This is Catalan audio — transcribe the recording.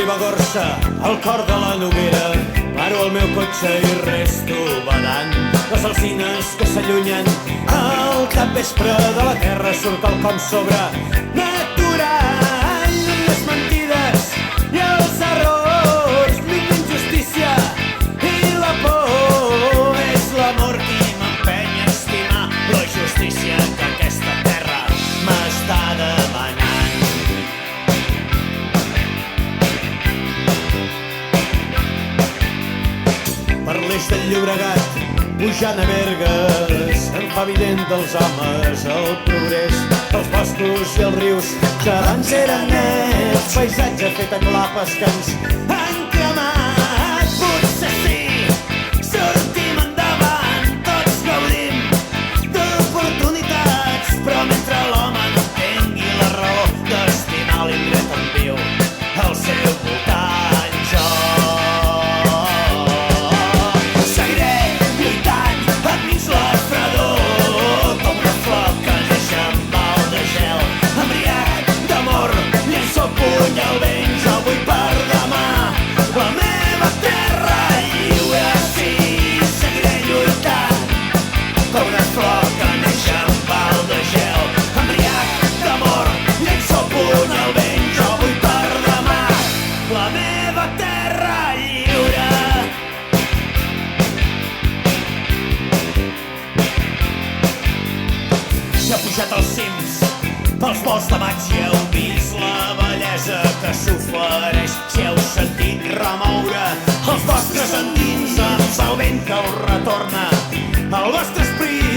Ribagorça, al cor de la Noguera, paro el meu cotxe i resto badant les alzines que s'allunyen. Al capvespre de la terra surt el com sobre, aturant les mentides i els errors, l'injustícia i la por. És l'amor qui m'empeny a estimar la justícia que aquesta terra m'està demanant. Per l'eix del Llobregat, pujant a Bergues, em fa evident dels homes el progrés dels boscos i els rius que abans eren nets, paisatge fet a clapes que ens han cremat. Potser sí, sortim endavant, tots gaudim d'oportunitats, però mentre l'home no tingui la raó d'estimar l'indret on viu al seu voltant, puny al vent, jo vull per demà la meva terra lliure. Sí, seguiré lluitant com una flor que neix en val de gel, embriac d'amor, llenço el puny al vent, jo vull per demà la meva terra lliure. Ja he pujat als cims pels volts de maig i heu vist la bellesa que s'ofereix. Si heu sentit remoure els vostres endins amb el vent que us retorna al vostre esperit